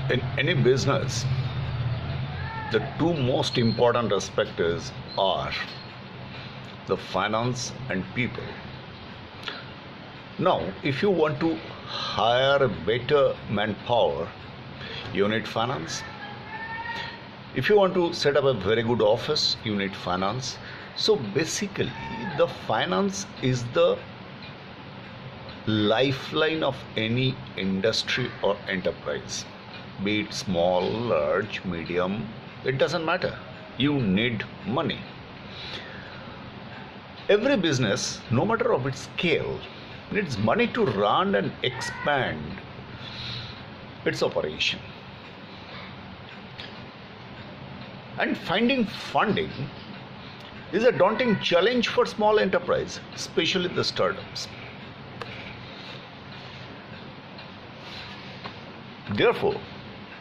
In any business, the two most important aspects are the finance and people. Now, if you want to hire a better manpower, you need finance. If you want to set up a very good office, you need finance. So basically, the finance is the lifeline of any industry or enterprise, be it small, large, medium, it doesn't matter. You need money. Every business, no matter of its scale, needs money to run and expand its operation. And finding funding is a daunting challenge for small enterprise, especially the startups. Therefore,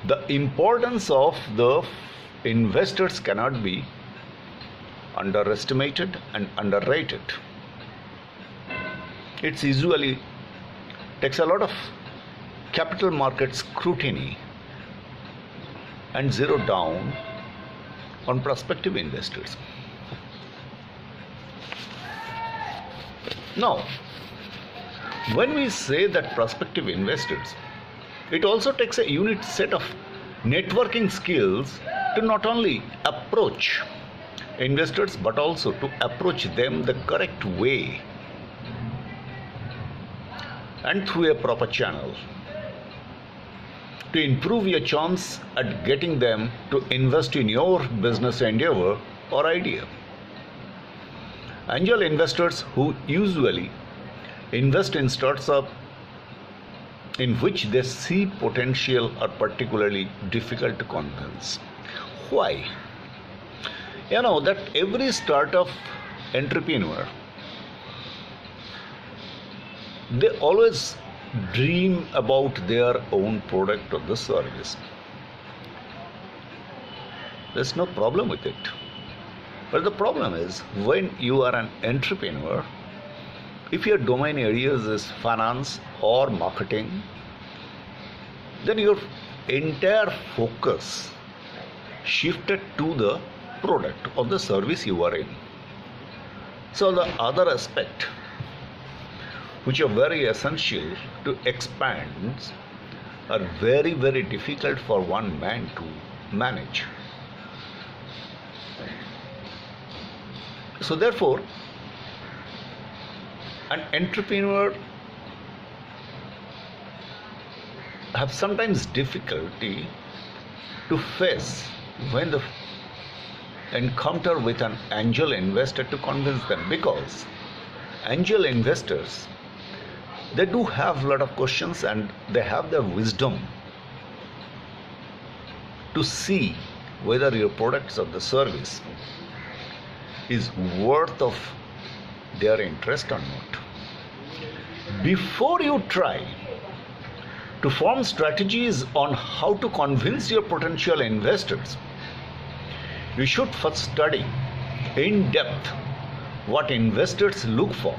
the importance of the investors cannot be underestimated and underrated. It usually takes a lot of capital market scrutiny and zero down on prospective investors. Now, when we say that prospective investors, it also takes a unique set of networking skills to not only approach investors but also to approach them the correct way and through a proper channel to improve your chance at getting them to invest in your business endeavor or idea. Angel investors who usually invest in startups in which they see potential are particularly difficult to convince. Why? You know that every startup entrepreneur, they always dream about their own product or the service. There's no problem with it. But the problem is when you are an entrepreneur, if your domain areas is finance or marketing, then your entire focus shifted to the product or the service you are in. So the other aspect which are very essential to expand are very, very difficult for one man to manage. So therefore, an entrepreneur have sometimes difficulty to face when they encounter with an angel investor to convince them, because angel investors, they do have a lot of questions and they have the wisdom to see whether your products or the service is worth of their interest or not. Before you try to form strategies on how to convince your potential investors, you should first study in depth what investors look for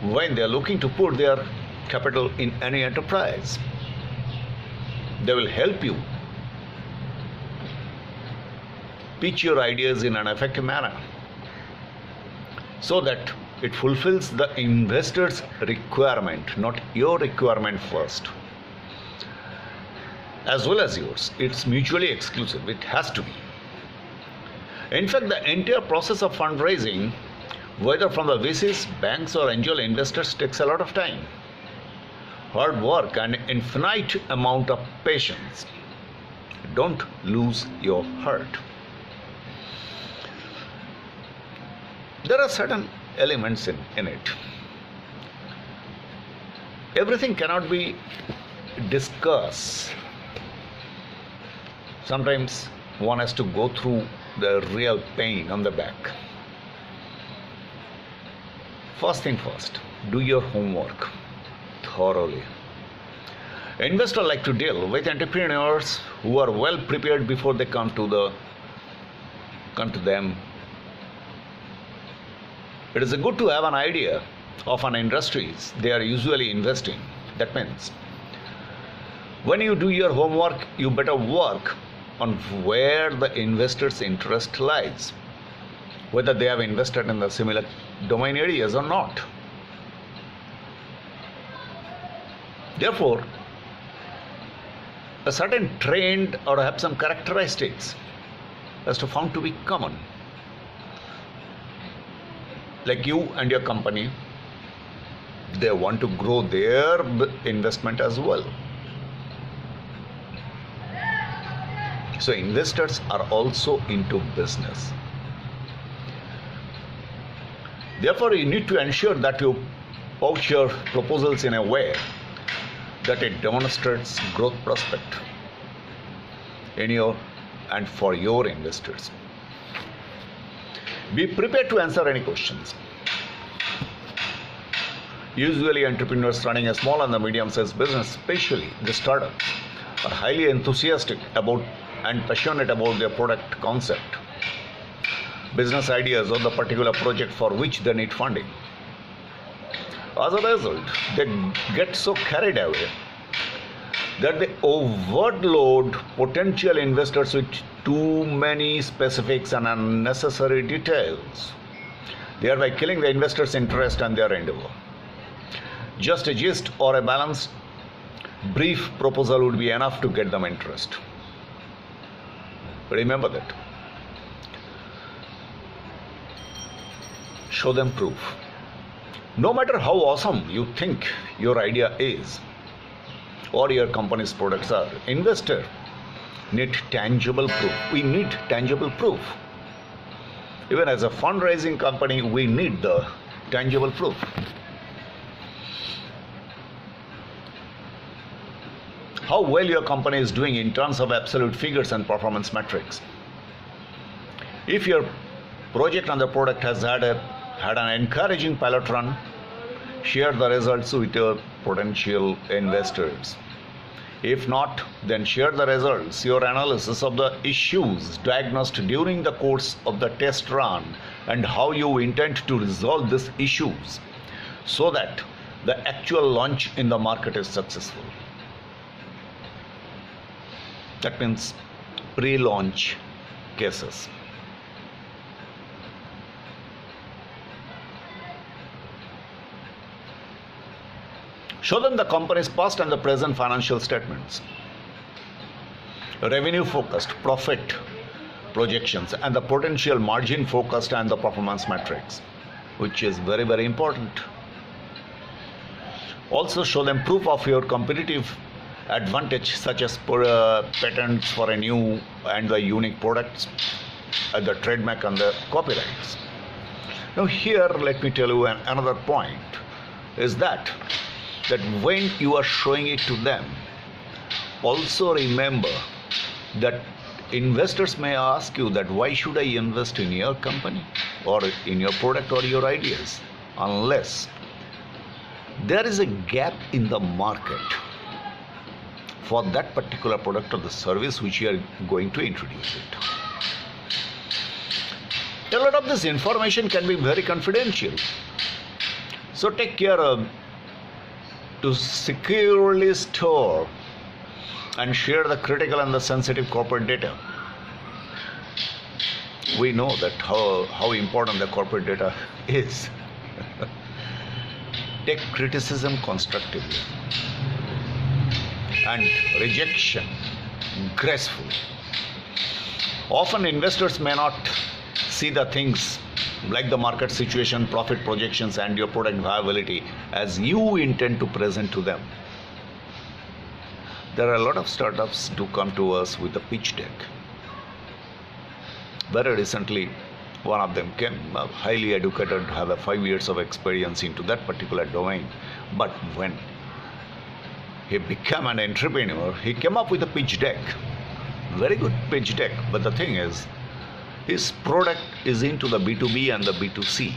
when they are looking to put their capital in any enterprise. They will help you pitch your ideas in an effective manner so that it fulfills the investor's requirement, not your requirement first, as well as yours. It's mutually exclusive. It has to be. In fact, the entire process of fundraising, whether from the VCs, banks or angel investors, takes a lot of time, hard work and infinite amount of patience. Don't lose your heart. There are certain elements in it. Everything cannot be discussed. Sometimes one has to go through the real pain on the back. First thing first, do your homework thoroughly. Investors like to deal with entrepreneurs who are well prepared before they come to them. It is good to have an idea of an industry they are usually investing. That means When you do your homework, you better work on where the investor's interest lies, whether they have invested in the similar domain areas or not. Therefore, a certain trend or have some characteristics as to found to be common. Like you and your company, they want to grow their investment as well. So investors are also into business. Therefore, you need to ensure that you pouch your proposals in a way that it demonstrates growth prospect in your and for your investors. Be prepared to answer any questions. Usually, entrepreneurs running a small and the medium-sized business, especially the startups, are highly enthusiastic about and passionate about their product concept, business ideas, or the particular project for which they need funding. As a result, they get so carried away that they overload potential investors with too many specifics and unnecessary details, thereby killing the investors' interest and their endeavor. Just a gist or a balanced, brief proposal would be enough to get them interest. Remember that. Show them proof. No matter how awesome you think your idea is or your company's products are, investor need tangible proof. We need tangible proof. Even as a fundraising company, we need the tangible proof. How well your company is doing in terms of absolute figures and performance metrics. If your project and the product has had an encouraging pilot run, share the results with your potential investors. If not, then share the results, your analysis of the issues diagnosed during the course of the test run and how you intend to resolve these issues so that the actual launch in the market is successful. That means pre-launch cases. Show them the company's past and the present financial statements, revenue focused, profit projections, and the potential margin focused and the performance metrics, which is very, very important. Also show them proof of your competitive advantage, such as patents for a new and the unique products, the trademark and the copyrights. Now here, let me tell you another point is that when you are showing it to them, also remember that investors may ask you that why should I invest in your company or in your product or your ideas unless there is a gap in the market for that particular product or the service which you are going to introduce it. A lot of this information can be very confidential. So take care to securely store and share the critical and the sensitive corporate data. We know that how important the corporate data is. Take criticism constructively and rejection gracefully. Often investors may not see the things like the market situation, profit projections, and your product viability as you intend to present to them. There are a lot of startups who come to us with a pitch deck. Very recently, one of them came, highly educated, have 5 years of experience into that particular domain. But when he became an entrepreneur, he came up with a pitch deck. Very good pitch deck. But the thing is, his product is into the B2B and the B2C.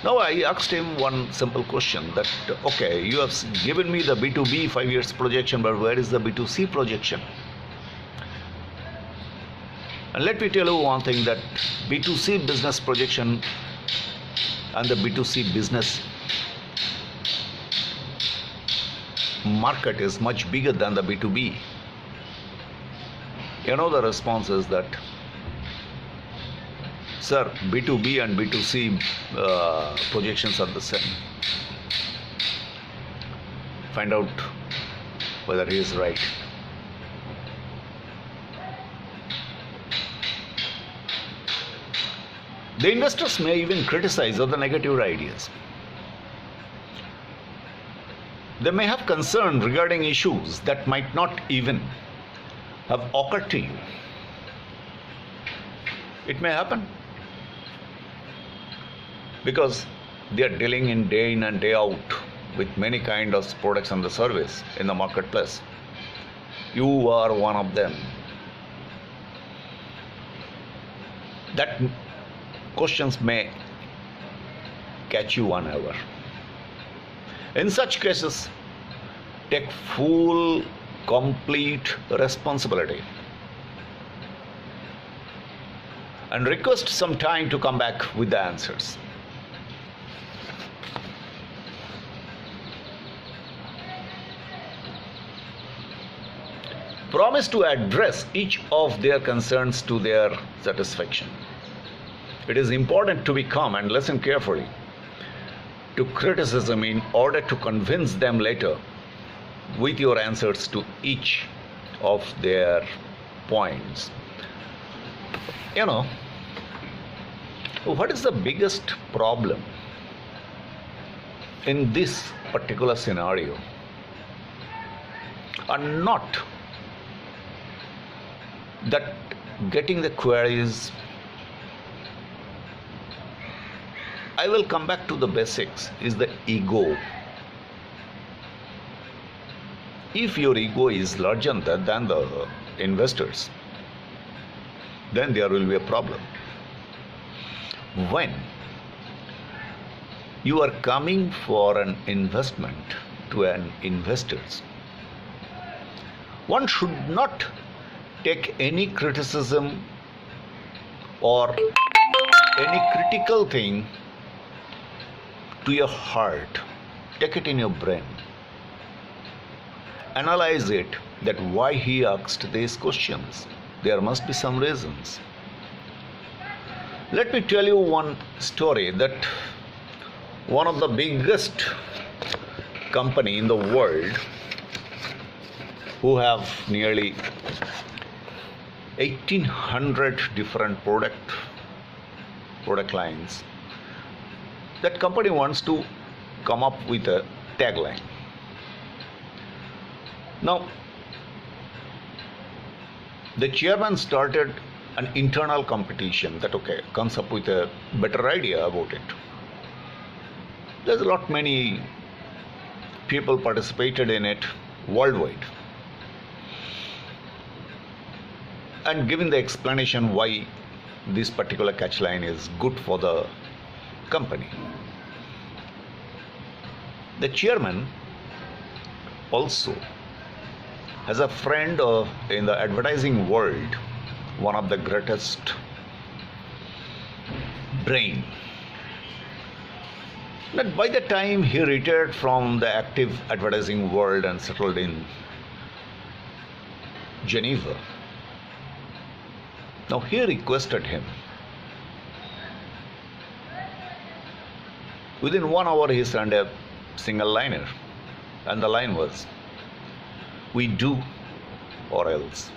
Now I asked him one simple question that, okay, you have given me the B2B 5 years projection, but where is the B2C projection? And let me tell you one thing, that B2C business projection and the B2C business market is much bigger than the B2B. The response is that, sir, B2B and B2C projections are the same. Find out whether he is right. The investors may even criticize other negative ideas. They may have concern regarding issues that might not even have occurred to you. It may happen because they are dealing in day in and day out with many kinds of products and the service in the marketplace. You are one of them. That questions may catch you unaware. In such cases, take full, complete responsibility and request some time to come back with the answers. Promise to address each of their concerns to their satisfaction. It is important to be calm and listen carefully to criticism in order to convince them later with your answers to each of their points. What is the biggest problem in this particular scenario? And not that getting the queries. I will come back to the basics, is the ego. If your ego is larger than the investors, then there will be a problem. When you are coming for an investment to an investors, one should not take any criticism or any critical thing to your heart. Take it in your brain. Analyze it, that why he asked these questions. There must be some reasons. Let me tell you one story that one of the biggest company in the world, who have nearly 1800 different product lines, that company wants to come up with a tagline. Now, the chairman started an internal competition that comes up with a better idea about it. There's a lot many people participated in it worldwide, and giving the explanation why this particular catchline is good for the company. The chairman also has a friend in the advertising world, one of the greatest brain. That by the time he retired from the active advertising world and settled in Geneva, now he requested him. Within 1 hour he sent a single liner, and the line was, "We do or else."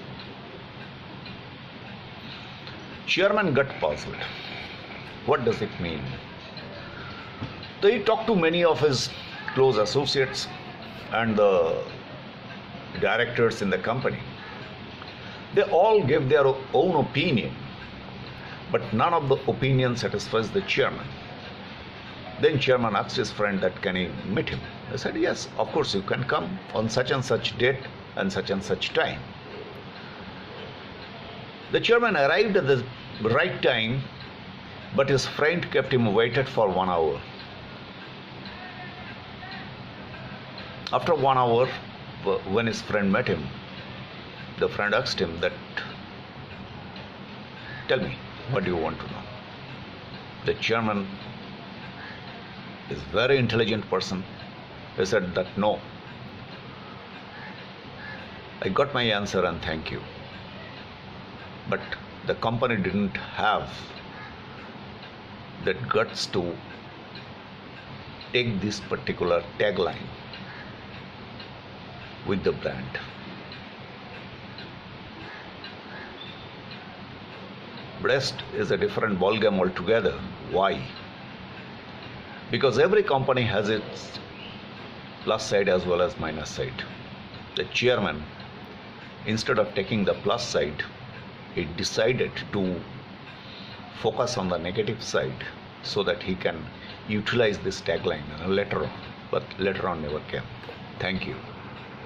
Chairman got puzzled. What does it mean? So he talked to many of his close associates and the directors in the company. They all gave their own opinion, but none of the opinion satisfies the chairman. Then chairman asked his friend that can he meet him. They said, yes, of course you can come on such and such date and such time. The chairman arrived at the right time, but his friend kept him waited for 1 hour. After 1 hour, when his friend met him, the friend asked him that, tell me, what do you want to know? The chairman is very intelligent person. He said that no, I got my answer and thank you. But the company didn't have that guts to take this particular tagline with the brand. Breast is a different ballgame altogether. Why? Because every company has its plus side as well as minus side. The chairman, instead of taking the plus side, he decided to focus on the negative side so that he can utilize this tagline later on, but later on never came. Thank you.